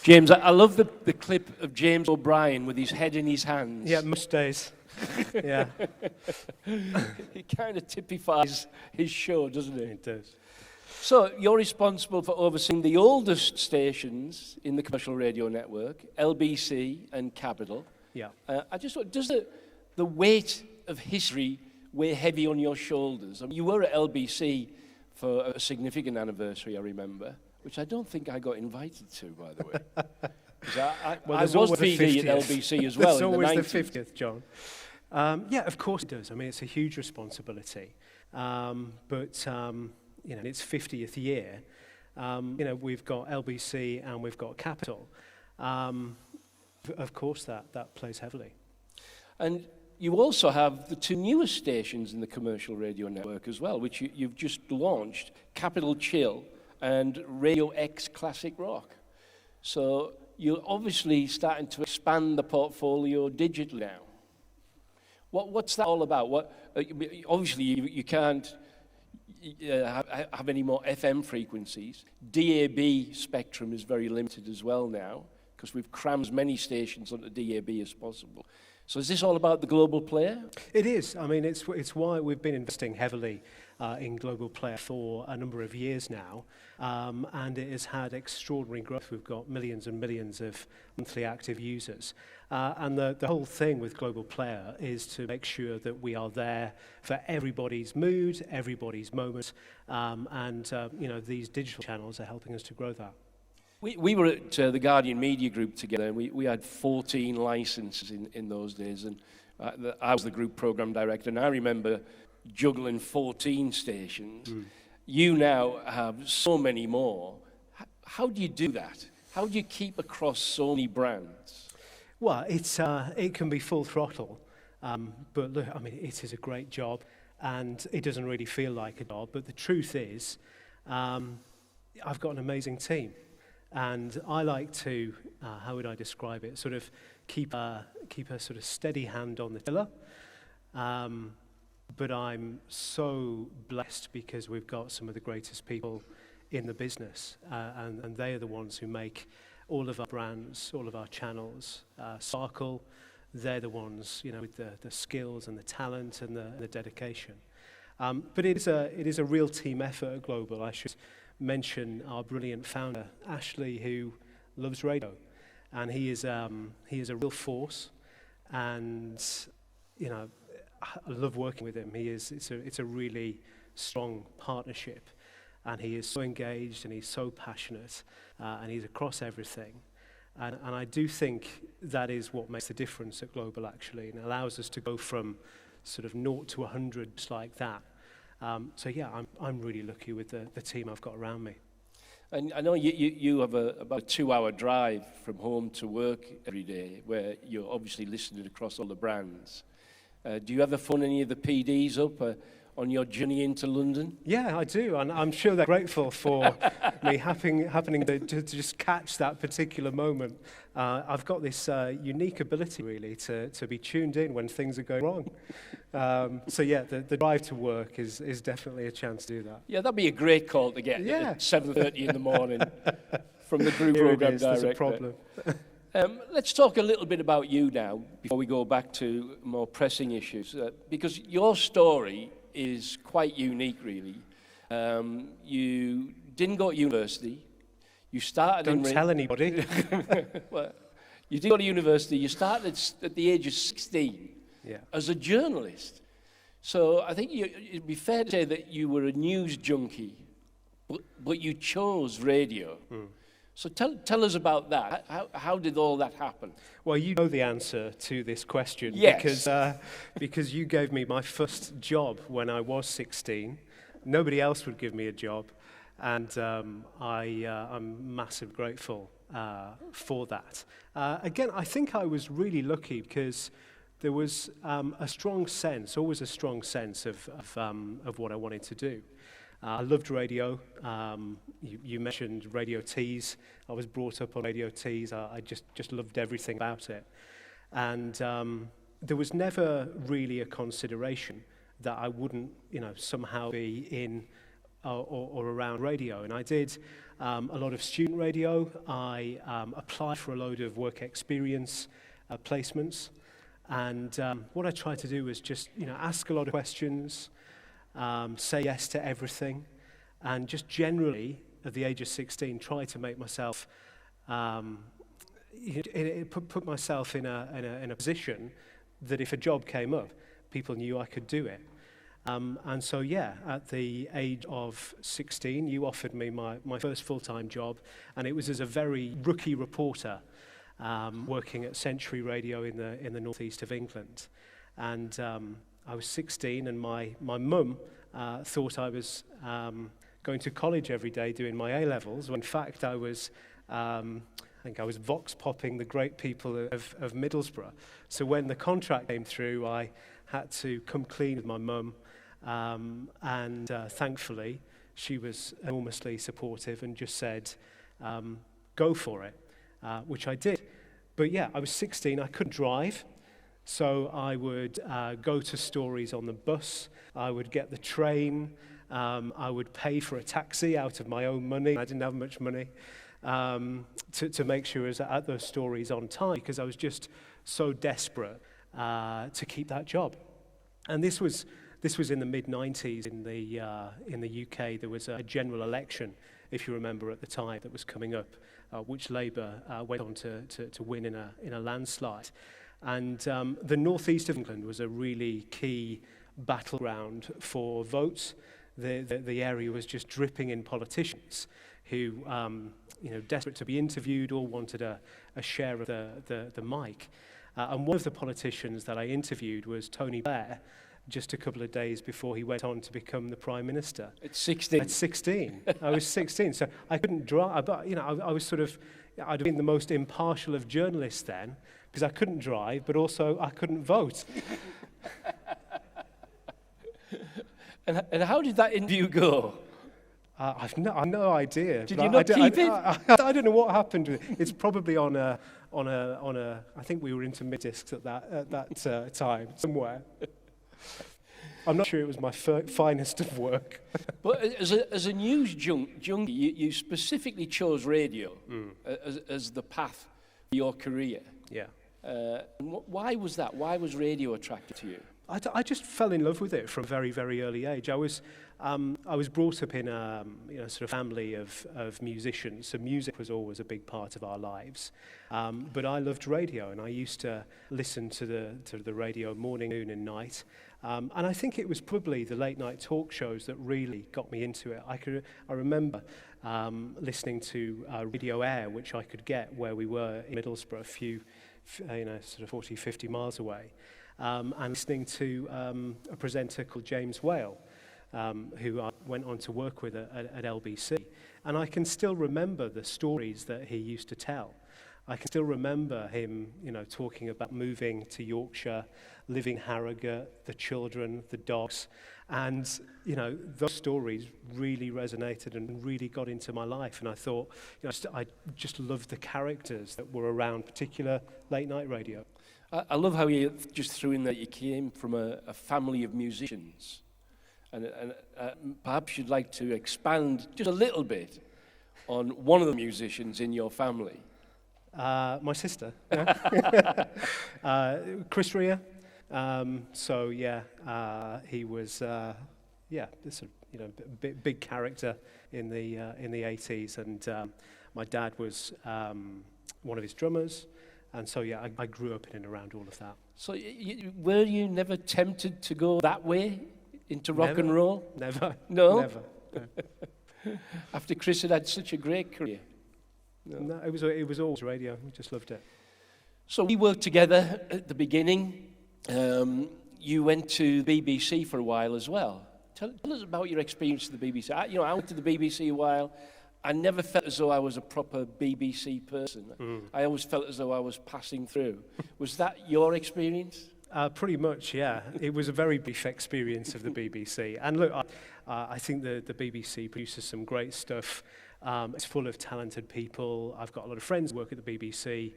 James, I love the clip of James O'Brien with his head in his hands. Yeah, most days. Yeah. It kind of typifies his show, doesn't it? It does. So you're responsible for overseeing the oldest stations in the commercial radio network, LBC and Capital. Yeah. I just thought, does the weight of history weigh heavy on your shoulders? I mean, you were at LBC for a significant anniversary, I remember, which I don't think I got invited to, by the way. 'Cause I was PD at LBC as well. There's in always the the 90s. 50th, John. Yeah, of course it does. I mean, it's a huge responsibility. But in its 50th year, we've got LBC and we've got Capital. Of course, that plays heavily. And you also have the two newest stations in the commercial radio network as well, which you've just launched, Capital Chill and Radio X Classic Rock. So you're obviously starting to expand the portfolio digitally now. What's that all about? Obviously, you can't have any more FM frequencies. DAB spectrum is very limited as well now, because we've crammed as many stations onto DAB as possible. So is this all about the global player? It is. I mean, it's why we've been investing heavily in global player for a number of years now, and it has had extraordinary growth. We've got millions and millions of monthly active users. And the whole thing with global player is to make sure that we are there for everybody's mood, everybody's moment, these digital channels are helping us to grow that. We were at the Guardian Media Group together, and we had 14 licenses in those days, and I was the group program director, and I remember juggling 14 stations. You now have so many more. How do you do that? How do you keep across so many brands? Well, it can be full throttle, but look, I mean, it is a great job, and it doesn't really feel like a job, but the truth is, I've got an amazing team. And I like to, how would I describe it, sort of keep a sort of steady hand on the tiller. But I'm so blessed because we've got some of the greatest people in the business. And they are the ones who make all of our brands, all of our channels sparkle. They're the ones, with the skills and the talent and the dedication. But it is a real team effort at Global. I should mention our brilliant founder, Ashley, who loves radio, and he is a real force, and I love working with him. It's a really strong partnership, and he is so engaged and he's so passionate, and he's across everything, and I do think that is what makes the difference at Global, actually, and it allows us to go from sort of 0 to 100 just like that. I'm really lucky with the team I've got around me. And I know you have about a 2-hour drive from home to work every day, where you're obviously listening across all the brands. Do you ever phone any of the PDs up on your journey into London? Yeah, I do, and I'm sure they're grateful for me happening to just catch that particular moment. I've got this unique ability, really, to be tuned in when things are going wrong. The drive to work is definitely a chance to do that. Yeah, that'd be a great call to get at 7:30 in the morning from the group program director. There's a problem. Let's talk a little bit about you now before we go back to more pressing issues, because your story is quite unique, really. You didn't go to university. You started. Don't tell anybody. Well, you did go to university. You started at the age of 16 as a journalist. So I think it'd be fair to say that you were a news junkie, but you chose radio. So tell us about that. How did all that happen? Well, you know the answer to this question. Yes. Because you gave me my first job when I was 16. Nobody else would give me a job. And I'm massively grateful for that. Again, I think I was really lucky because there was always a strong sense of what I wanted to do. I loved radio. You mentioned Radio Tees. I was brought up on Radio Tees. I just loved everything about it. And there was never really a consideration that I wouldn't, somehow be in or around radio. And I did a lot of student radio. I applied for a load of work experience placements. And what I tried to do was just, ask a lot of questions, say yes to everything, and just generally, at the age of 16, try to make myself, put myself in a position that if a job came up, people knew I could do it. And so, at the age of 16, you offered me my first full-time job, and it was as a very rookie reporter working at Century Radio in the northeast of England. And I was 16, and my mum thought I was going to college every day doing my A-levels, when in fact I was... I think I was vox-popping the great people of Middlesbrough. So when the contract came through, I had to come clean with my mum. And thankfully, she was enormously supportive and just said, go for it, which I did. But I was 16, I couldn't drive. So I would go to stories on the bus. I would get the train. I would pay for a taxi out of my own money. I didn't have much money. To make sure I was at those stories on time, because I was just so desperate to keep that job. And this was in the mid-90s in the UK. There was a general election, if you remember, at the time that was coming up, which Labour went on to win in a landslide. And the northeast of England was a really key battleground for votes. The area was just dripping in politicians who, desperate to be interviewed, all wanted a share of the mic. And one of the politicians that I interviewed was Tony Blair, just a couple of days before he went on to become the Prime Minister. At 16? At 16. I was 16, so I couldn't drive. But, I was sort of, I'd have been the most impartial of journalists then, because I couldn't drive, but also I couldn't vote. And how did that interview go? I've no idea. Did you not keep it? I don't know what happened with it. It's probably on a. I think we were into mid-discs at that time somewhere. I'm not sure it was my finest of work. But as a news junkie, you specifically chose radio as the path for your career. Yeah. Why was that? Why was radio attractive to you? I just fell in love with it from a very, very early age. I was brought up in a sort of family of musicians, so music was always a big part of our lives. But I loved radio, and I used to listen to the radio morning, noon, and night. And I think it was probably the late night talk shows that really got me into it. I remember listening to Radio Air, which I could get where we were in Middlesbrough, a few, sort of 40, 50 miles away. And listening to a presenter called James Whale, who I went on to work with at LBC. And I can still remember the stories that he used to tell. I can still remember him, talking about moving to Yorkshire, living Harrogate, the children, the dogs. And, those stories really resonated and really got into my life. And I thought, I just loved the characters that were around, particular late night radio. I love how you just threw in that you came from a family of musicians. And perhaps you'd like to expand just a little bit on one of the musicians in your family. My sister, Chris Rea. He was, this big character in the 80s, and my dad was one of his drummers. And so, I grew up in and around all of that. So were you never tempted to go that way, into rock and roll? Never. No? Never. No. After Chris had such a great career? No, it was always radio. We just loved it. So we worked together at the beginning. You went to the BBC for a while as well. Tell us about your experience at the BBC. I went to the BBC a while. I never felt as though I was a proper BBC person. I always felt as though I was passing through. Was that your experience? Pretty much, yeah. It was a very brief experience of the BBC. And look, I think the BBC produces some great stuff. It's full of talented people. I've got a lot of friends who work at the BBC.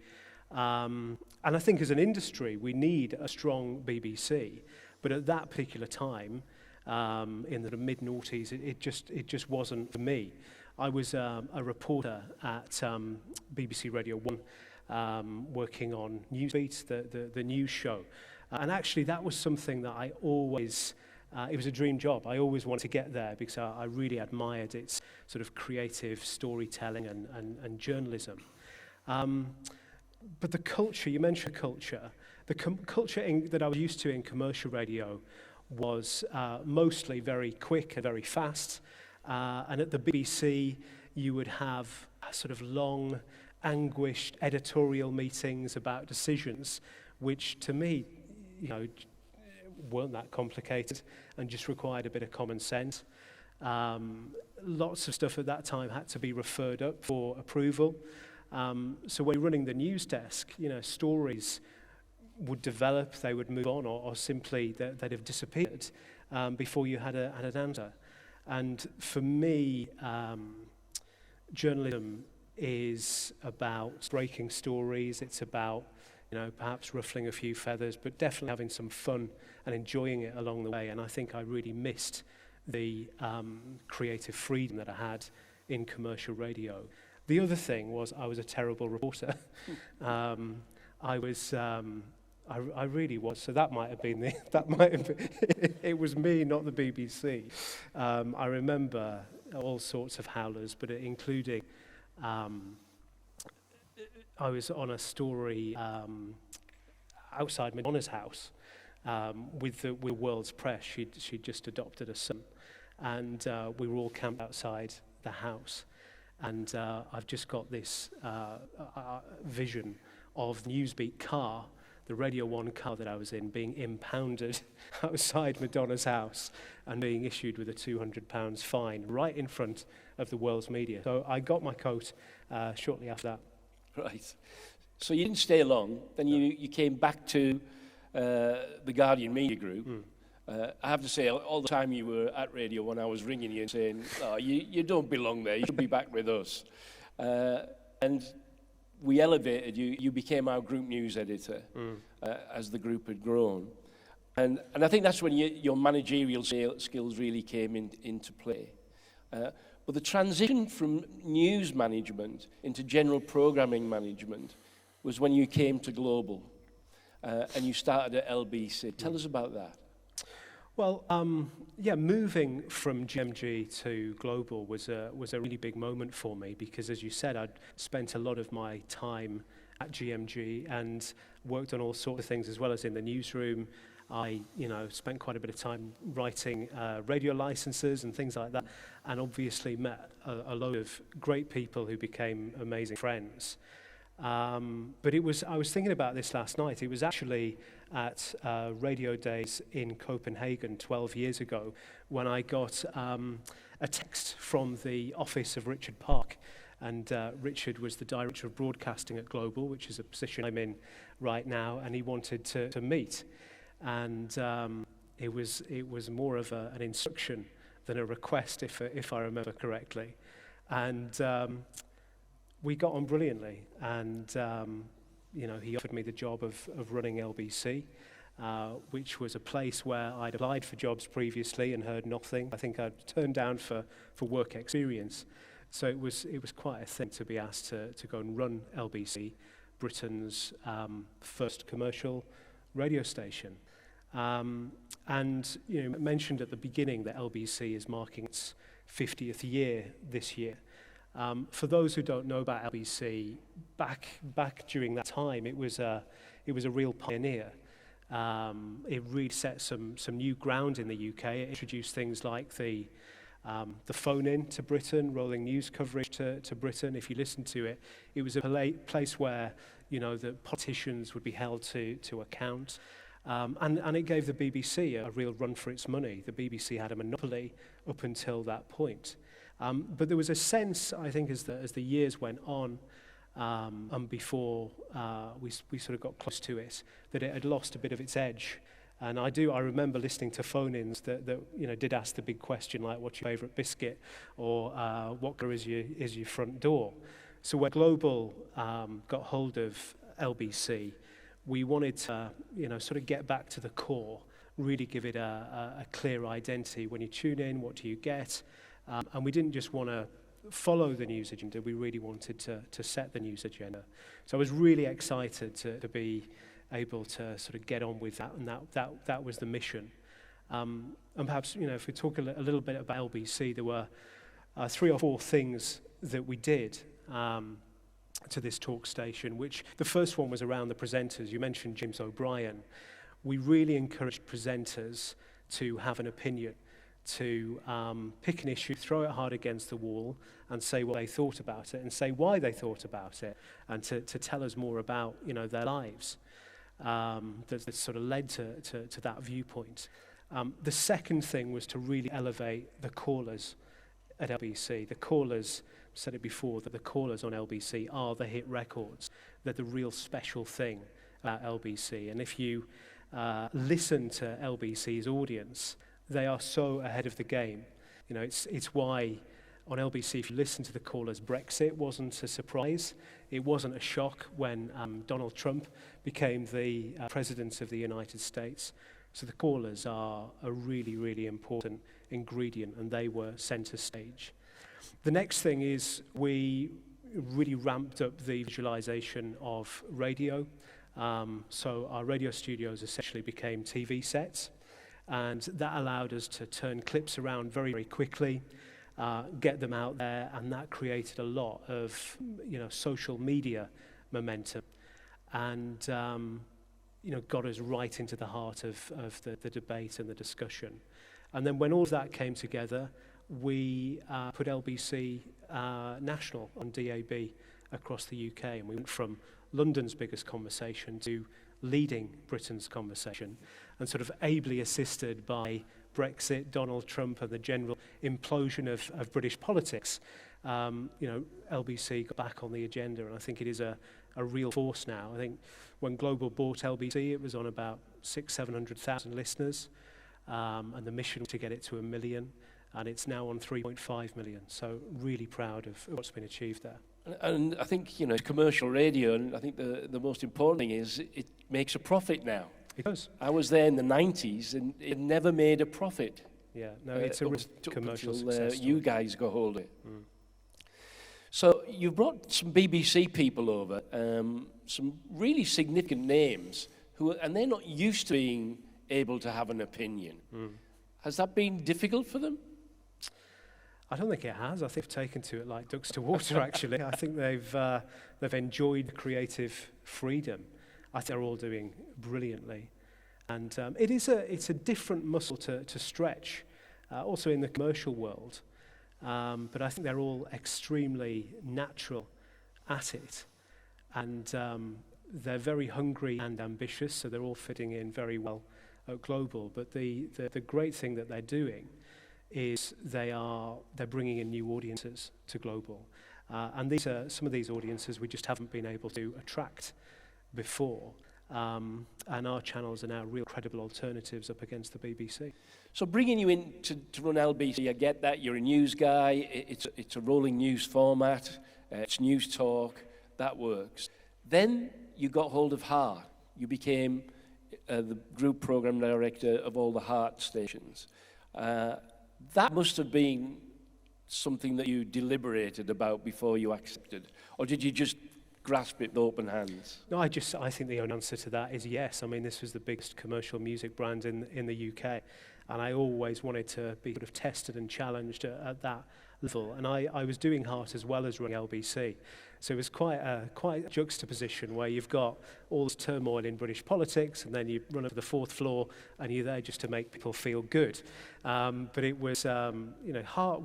And I think as an industry, we need a strong BBC. But at that particular time, in the mid-noughties, it just wasn't for me. I was a reporter at BBC Radio 1, working on Newsbeat, the news show. And actually, that was something that I always, it was a dream job. I always wanted to get there because I really admired its sort of creative storytelling and journalism. But the culture, you mentioned culture, culture that I was used to in commercial radio was mostly very quick and very fast. And at the BBC, you would have sort of long, anguished editorial meetings about decisions, which to me, weren't that complicated and just required a bit of common sense. Lots of stuff at that time had to be referred up for approval. So when you're running the news desk, stories would develop, they would move on, or simply they'd have disappeared before you had an answer. And for me, journalism is about breaking stories. It's about, perhaps ruffling a few feathers, but definitely having some fun and enjoying it along the way. And I think I really missed the creative freedom that I had in commercial radio. The other thing was I was a terrible reporter. I really was. So that might have been it was me, not the BBC. I remember all sorts of howlers, but including, I was on a story outside Madonna's house with the world's press. She'd just adopted a son, and we were all camped outside the house. And I've just got this vision of the Newsbeat car, the Radio 1 car that I was in, being impounded outside Madonna's house and being issued with a £200 fine right in front of the world's media. So I got my coat shortly after that. Right. So you didn't stay long. Then you came back to the Guardian Media Group. I have to say, all the time you were at Radio 1, I was ringing you and saying, oh, you don't belong there. You should be back with us. And we elevated you. You became our group news editor as the group had grown. And I think that's when your managerial skills really came into play. But the transition from news management into general programming management was when you came to Global and you started at LBC. Tell us about that. Well, moving from GMG to Global was a really big moment for me because, as you said, I'd spent a lot of my time at GMG and worked on all sorts of things as well as in the newsroom. I, spent quite a bit of time writing radio licenses and things like that, and obviously met a load of great people who became amazing friends. But I was thinking about this last night. It was actually at Radiodays in Copenhagen 12 years ago when I got a text from the office of Richard Park. And Richard was the director of broadcasting at Global, which is a position I'm in right now, and he wanted to meet. And it was more of an instruction than a request, if I remember correctly. And we got on brilliantly, and he offered me the job of running LBC, which was a place where I'd applied for jobs previously and heard nothing. I think I'd turned down for work experience. So it was quite a thing to be asked to go and run LBC, Britain's first commercial radio station. And mentioned at the beginning that LBC is marking its 50th year this year. For those who don't know about LBC, back during that time, it was a real pioneer. It really set some new ground in the UK. It introduced things like the phone-in to Britain, rolling news coverage to Britain. If you listen to it, it was a place where the politicians would be held to account. And it gave the BBC a real run for its money. The BBC had a monopoly up until that point. But there was a sense, I think, as the years went on, and before we sort of got close to it, that it had lost a bit of its edge. And I remember listening to phone-ins that did ask the big question, like, what's your favourite biscuit? Or what colour is your front door? So when Global got hold of LBC, we wanted to, sort of get back to the core really give it a clear identity. When you tune in, what do you get? And we didn't just want to follow the news agenda, we really wanted to set the news agenda. So I was really excited to be able to sort of get on with that, and that was the mission. And perhaps, if we talk a little bit about LBC, there were 3 or 4 things that we did to this talk station, which the first one was around the presenters. You mentioned James O'Brien. We really encouraged presenters to have an opinion, to pick an issue, throw it hard against the wall, and say what they thought about it, and say why they thought about it, and to tell us more about their lives that sort of led to that viewpoint. The second thing was to really elevate the callers at LBC. The callers, I've said it before, that the callers on LBC are the hit records. They're the real special thing about LBC. And if you listen to LBC's audience, they are so ahead of the game. It's why on LBC, if you listen to the callers, Brexit wasn't a surprise. It wasn't a shock when Donald Trump became the president of the United States. So the callers are a really, really important ingredient, and they were center stage. The next thing is we really ramped up the visualization of radio. So our radio studios essentially became TV sets, and that allowed us to turn clips around very, very quickly, get them out there, and that created a lot of social media momentum, and got us right into the heart of the debate and the discussion. And then when all of that came together, we put LBC national on DAB across the UK, and we went from London's biggest conversation to leading Britain's conversation, and sort of ably assisted by Brexit, Donald Trump, and the general implosion of British politics. LBC got back on the agenda, and I think it is a real force now. I think when Global bought LBC, it was on about 600,000-700,000 listeners, and the mission was to get it to 1 million, and it's now on 3.5 million. So really proud of what's been achieved there. And I think, commercial radio, and I think the most important thing is it makes a profit now. It does. I was there in the 90s, and it never made a profit. Yeah, no, it's a commercial success story. You guys got hold of it. Mm. So you brought some BBC people over, some really significant names, and they're not used to being able to have an opinion. Mm. Has that been difficult for them? I don't think it has. I think they've taken to it like ducks to water, actually. I think they've enjoyed creative freedom. I think they're all doing brilliantly. And it's a different muscle to stretch, also in the commercial world. But I think they're all extremely natural at it. And they're very hungry and ambitious, so they're all fitting in very well at Global. But the great thing that they're doing is they're bringing in new audiences to Global. And these are some of these audiences we just haven't been able to attract before. And our channels are now real credible alternatives up against the BBC. So bringing you in to run LBC, I get that. You're a news guy. It's a rolling news format. It's news talk. That works. Then you got hold of Heart. You became the group program director of all the Heart stations. That must have been something that you deliberated about before you accepted, or did you just grasp it with open hands? No, I think the only answer to that is yes. I mean, this was the biggest commercial music brand in the UK, and I always wanted to be sort of tested and challenged at that level. And I was doing Heart as well as running LBC, so it was quite a juxtaposition where you've got all this turmoil in British politics, and then you run up to the fourth floor, and you're there just to make people feel good. But it was, Heart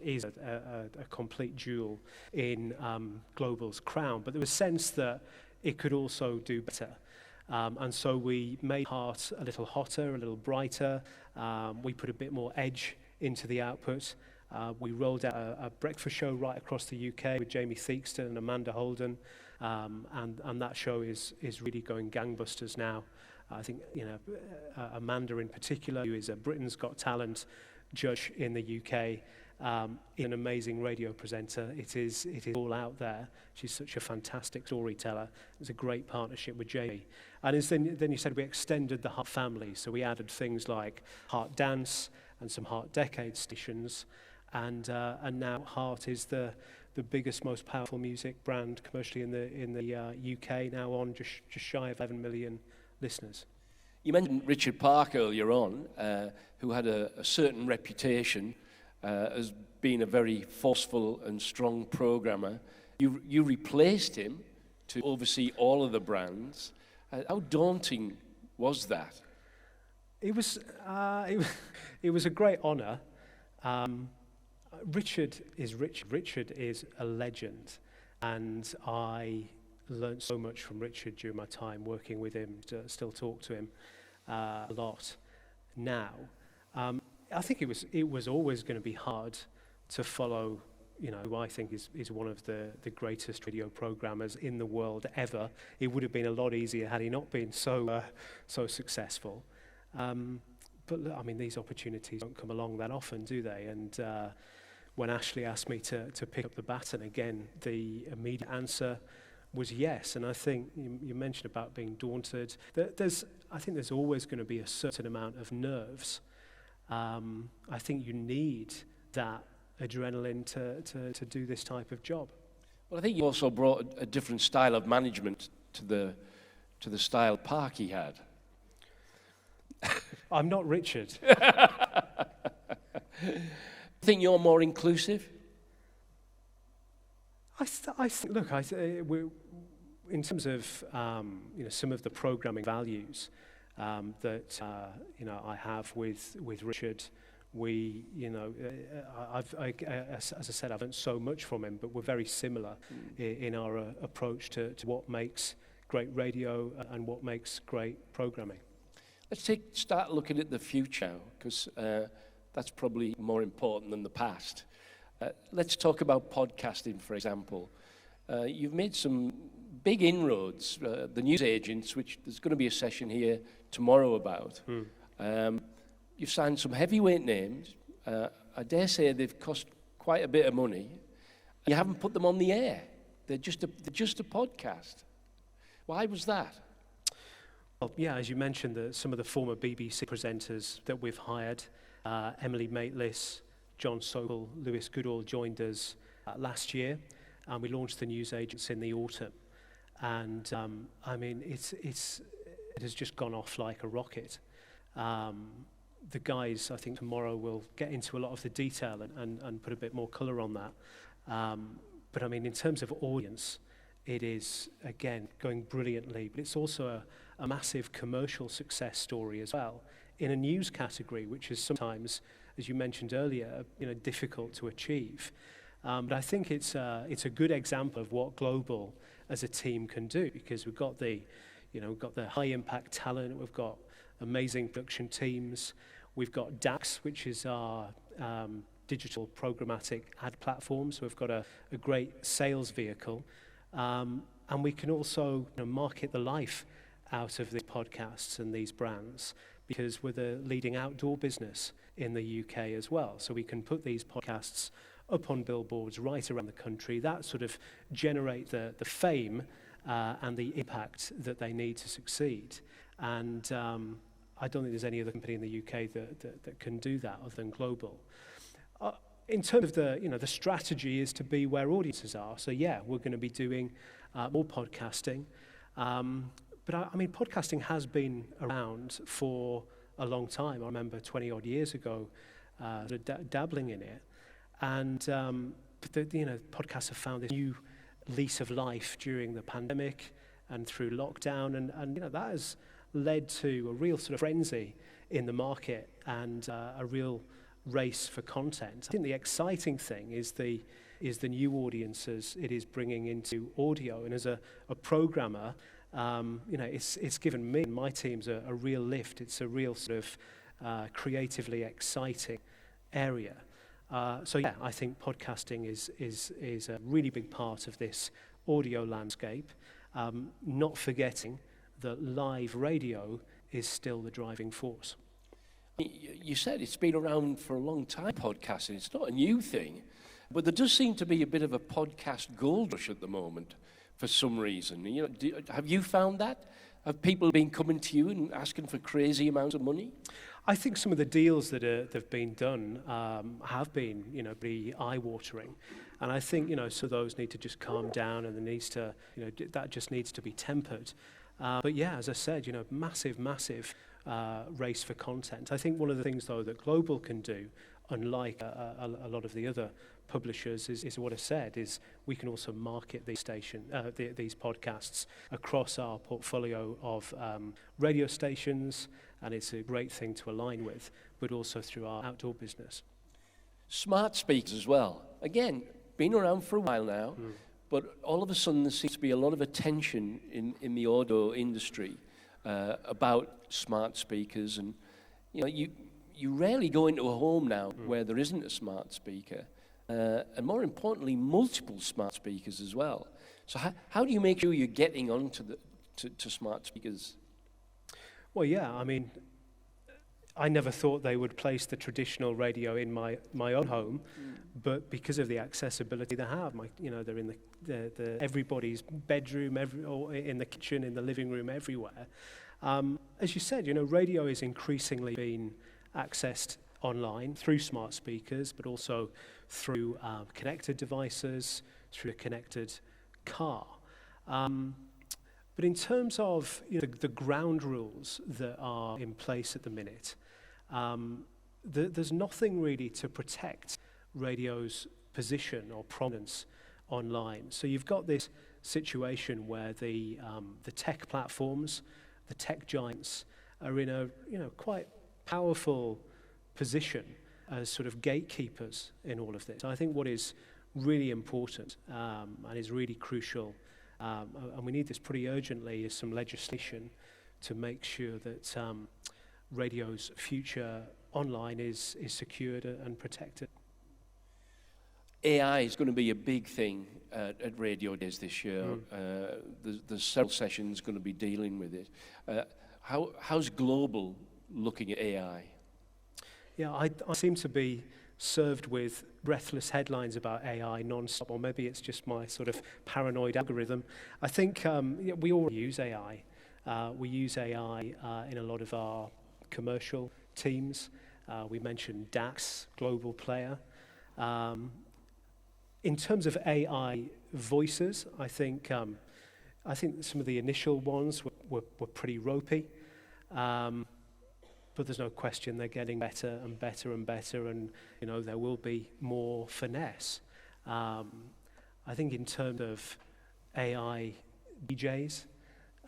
is a complete jewel in Global's crown. But there was a sense that it could also do better. And so we made Heart a little hotter, a little brighter. We put a bit more edge into the output. We rolled out a breakfast show right across the UK with Jamie Theakston and Amanda Holden, and that show is really going gangbusters now. I think Amanda in particular, who is a Britain's Got Talent judge in the UK, an amazing radio presenter. It is all out there. She's such a fantastic storyteller. It's a great partnership with Jamie. And then you said we extended the Heart family, so we added things like Heart Dance and some Heart Decade stations, and now Heart is the biggest, most powerful music brand commercially in the UK, now on just shy of 11 million listeners. You mentioned Richard Park earlier on, who had a certain reputation as being a very forceful and strong programmer. You replaced him to oversee all of the brands. How daunting was that? It was a great honour. Richard is a legend, and I learned so much from Richard during my time working with him. Still talk to him a lot now. I think it was always going to be hard to follow, who I think is one of the greatest radio programmers in the world ever. It would have been a lot easier had he not been so successful. But look, I mean, these opportunities don't come along that often, do they? And when Ashley asked me to pick up the baton again, the immediate answer was yes. And I think you mentioned about being daunted. I think there's always going to be a certain amount of nerves. I think you need that adrenaline to do this type of job. Well, I think you also brought a different style of management to the style Parky had. I'm not Richard. Think you're more inclusive? In terms of some of the programming values that I have with Richard, as I said, I've learned so much from him, but we're very similar in our approach to what makes great radio and what makes great programming. Let's start looking at the future, because that's probably more important than the past. Let's talk about podcasting, for example. You've made some big inroads. The news agents, which there's going to be a session here tomorrow about. You've signed some heavyweight names. I dare say they've cost quite a bit of money. You haven't put them on the air. They're just a podcast. Why was that? Well, yeah, as you mentioned, some of the former BBC presenters that we've hired, Emily Maitlis, John Sokol, Lewis Goodall joined us last year, and we launched the news agents in the autumn. And I mean, it has just gone off like a rocket. The guys, I think tomorrow will get into a lot of the detail and put a bit more colour on that. But I mean, in terms of audience, it is, again, going brilliantly, but it's also a massive commercial success story as well, in a news category, which is sometimes, as you mentioned earlier, difficult to achieve. But I think it's a good example of what Global as a team can do, because we've got the high impact talent, we've got amazing production teams, we've got DAX, which is our digital programmatic ad platform, so we've got a great sales vehicle, and we can also market the life out of these podcasts and these brands, because we're the leading outdoor business in the UK as well. So we can put these podcasts up on billboards right around the country that sort of generate the fame and the impact that they need to succeed. And I don't think there's any other company in the UK that can do that other than Global. In terms of the strategy is to be where audiences are. So yeah, we're going to be doing more podcasting. But I mean, podcasting has been around for a long time. I remember 20 odd years ago, dabbling in it. And podcasts have found this new lease of life during the pandemic and through lockdown, and that has led to a real sort of frenzy in the market and a real race for content. I think the exciting thing is the new audiences it is bringing into audio, and as a programmer, it's given me and my teams a real lift. It's a real sort of creatively exciting area. So yeah, I think podcasting is a really big part of this audio landscape. Not forgetting that live radio is still the driving force. You said it's been around for a long time, podcasting. It's not a new thing. But there does seem to be a bit of a podcast gold rush at the moment for some reason. Have you found that? Have people been coming to you and asking for crazy amounts of money? I think some of the deals that have been done have been, pretty eye-watering. And I think, so those need to just calm down, and that just needs to be tempered. But yeah, as I said, massive race for content. I think one of the things, though, that Global can do, unlike a lot of the other publishers, is what I said, is we can also market these podcasts across our portfolio of radio stations, and it's a great thing to align with, but also through our outdoor business. Smart speakers as well. Again, been around for a while now, but all of a sudden there seems to be a lot of attention in the audio industry about smart speakers, and you rarely go into a home now where there isn't a smart speaker, and more importantly, multiple smart speakers as well. So how do you make sure you're getting onto to smart speakers? Well, yeah, I never thought they would place the traditional radio in my own home, but because of the accessibility they have, they're in the everybody's bedroom, or in the kitchen, in the living room, everywhere. As you said, radio is increasingly being accessed online through smart speakers, but also through connected devices, through a connected car. But in terms of the ground rules that are in place at the minute, there's nothing really to protect radio's position or prominence online. So you've got this situation where the tech platforms, the tech giants, are in a quite powerful position as sort of gatekeepers in all of this. I think what is really important and is really crucial, and we need this pretty urgently, is some legislation to make sure that radio's future online is secured and protected. AI is going to be a big thing at Radiodays this year. There's several sessions going to be dealing with it. How's Global looking at AI? Yeah, I seem to be served with breathless headlines about AI non-stop, or maybe it's just my sort of paranoid algorithm. I think we all use AI. We use AI in a lot of our commercial teams. We mentioned DAX, global player. In terms of AI voices, I think some of the initial ones were pretty ropey. But there's no question they're getting better and better and better, and there will be more finesse. I think in terms of AI DJs,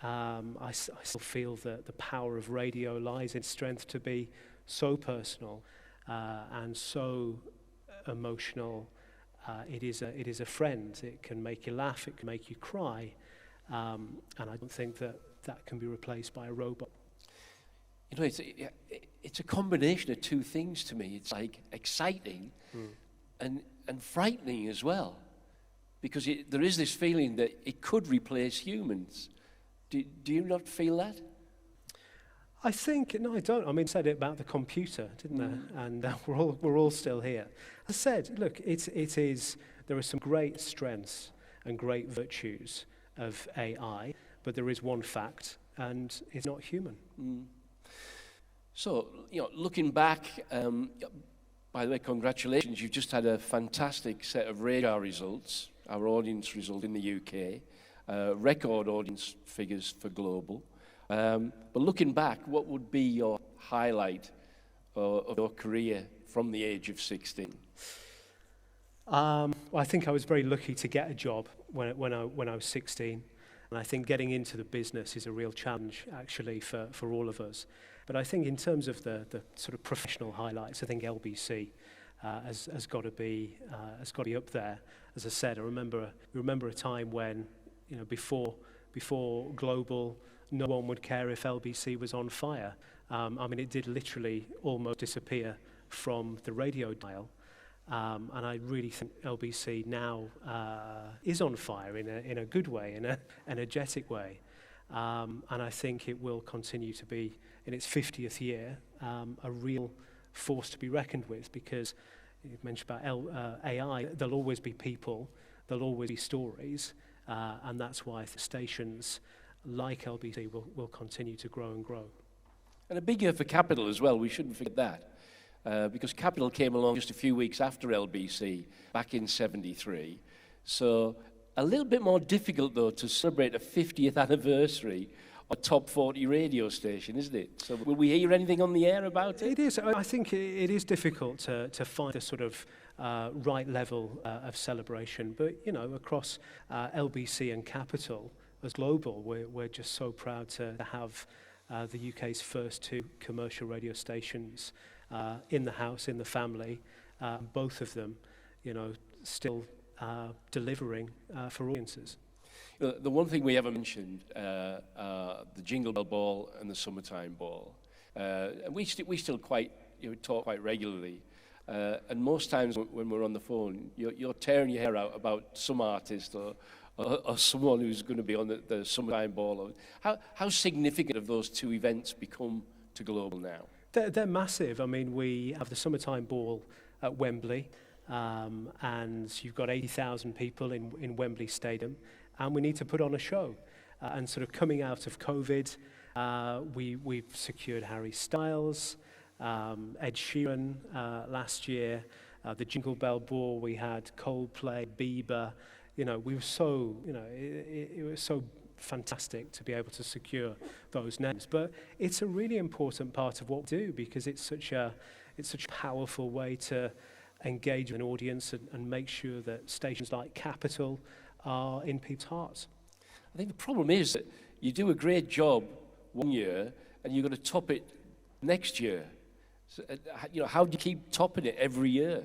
I still feel that the power of radio lies in strength to be so personal and so emotional. It is a friend. It can make you laugh. It can make you cry, and I don't think that can be replaced by a robot. It's a combination of two things to me. It's like exciting and frightening as well, because there is this feeling that it could replace humans. Do you not feel that? I think no, I don't. I said it about the computer, didn't I? And we're all still here. I said, look, it is. There are some great strengths and great virtues of AI, but there is one fact, and it's not human. So, looking back, by the way, congratulations. You've just had a fantastic set of radar results, our audience result in the UK, record audience figures for Global. But looking back, what would be your highlight of your career from the age of 16? Well, I think I was very lucky to get a job when I was 16. And I think getting into the business is a real challenge, actually, for all of us. But I think in terms of the sort of professional highlights, I think LBC has got to be up there. As I said, I remember a time when, before Global, no one would care if LBC was on fire. It did literally almost disappear from the radio dial. And I really think LBC now is on fire in a good way, in an energetic way. And I think it will continue to be in its 50th year a real force to be reckoned with, because you mentioned about AI, there'll always be people, there'll always be stories, and that's why the stations like LBC will continue to grow and grow. And a big year for Capital as well, we shouldn't forget that, because Capital came along just a few weeks after LBC, back in '73. So a little bit more difficult, though, to celebrate a 50th anniversary a top 40 radio station, isn't it? So will we hear anything on the air about it? It is. I think it is difficult to find the sort of right level of celebration. But, you know, across LBC and Capital, as global, we're just so proud to have the UK's first 2 commercial radio stations in the house, in the family, both of them, you know, still delivering for audiences. The one thing we haven't mentioned, the Jingle Bell Ball and the Summertime Ball. And we still quite, talk quite regularly. And most times when we're on the phone, you're tearing your hair out about some artist or someone who's going to be on the Summertime Ball. How significant have those 2 events become to global now? They're massive. I mean, we have the Summertime Ball at Wembley, and you've got 80,000 people in Wembley Stadium. And we need to put on a show. And sort of coming out of COVID, we've secured Harry Styles, Ed Sheeran last year, the Jingle Bell Ball, we had Coldplay, Bieber. You know, we were so, it was so fantastic to be able to secure those names. But it's a really important part of what we do, because it's such a powerful way to engage an audience and make sure that stations like Capital are in people's hearts. I think the problem is that you do a great job one year and you're going to top it next year. So, how do you keep topping it every year?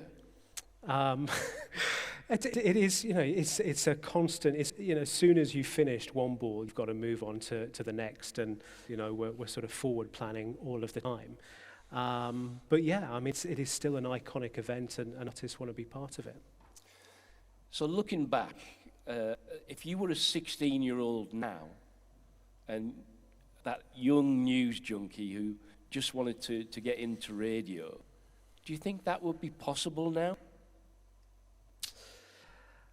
It is, it's a constant. It's, as soon as you've finished one ball, you've got to move on to the next, and we're sort of forward planning all of the time. But yeah, I mean, it is still an iconic event, and artists want to be part of it. So looking back, if you were a 16-year-old now, and that young news junkie who just wanted to get into radio, do you think that would be possible now?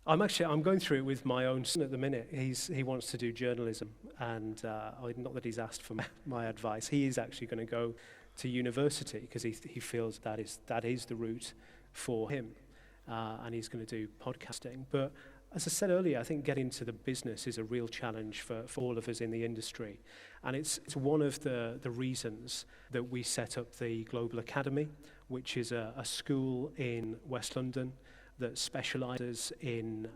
I'm going through it with my own son at the minute. He wants to do journalism, and not that he's asked for my advice. He is actually going to go to university because he feels that is the route for him, and he's going to do podcasting. But as I said earlier, I think getting into the business is a real challenge for all of us in the industry. And it's one of the reasons that we set up the Global Academy, which is a school in West London that specialises in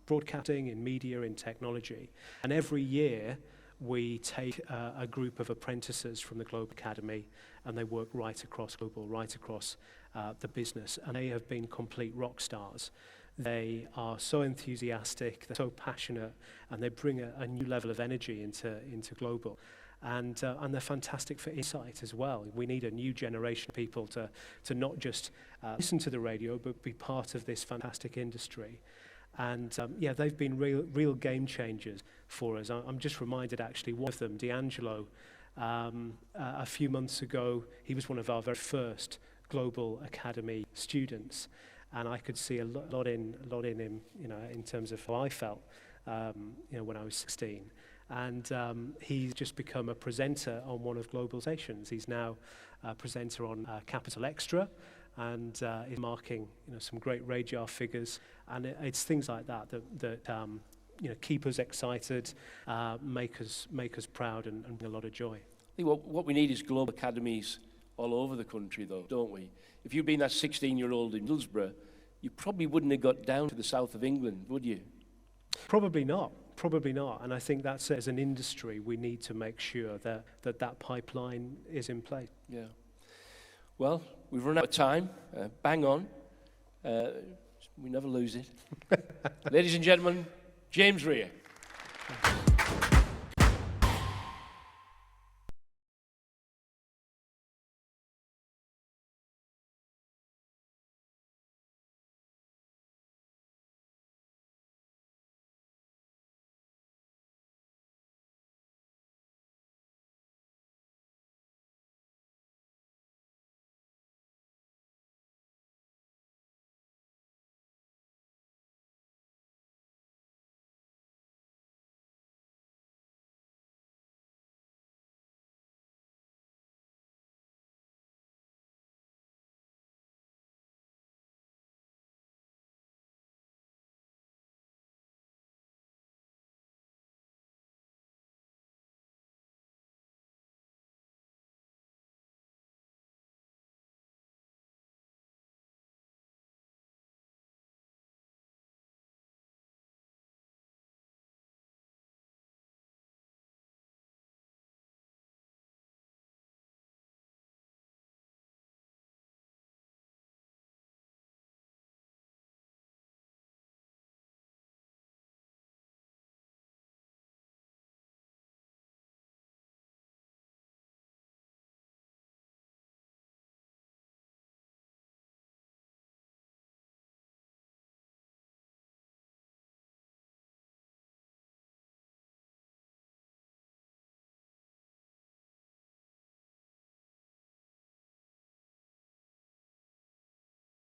broadcasting, in media, in technology. And every year we take a group of apprentices from the Global Academy, and they work right across global, right across the business. And they have been complete rock stars. They are so enthusiastic, they're so passionate, and they bring a new level of energy into global. And they're fantastic for insight as well. We need a new generation of people to not just listen to the radio, but be part of this fantastic industry. And they've been real game changers for us. I'm just reminded, actually, one of them, D'Angelo, a few months ago, he was one of our very first Global Academy students. And I could see a lot in him, in terms of how I felt, when I was 16. And he's just become a presenter on one of Global's stations. He's now a presenter on Capital Extra, and is marking, some great radar figures. And it's things like that keep us excited, make us proud, and bring a lot of joy. I think what we need is global academies all over the country, though, don't we? If you'd been that 16-year-old in Middlesbrough, you probably wouldn't have got down to the south of England, would you? Probably not. And I think that's, as an industry, we need to make sure that pipeline is in place. Yeah. Well, we've run out of time. Bang on. We never lose it. Ladies and gentlemen, James Rea.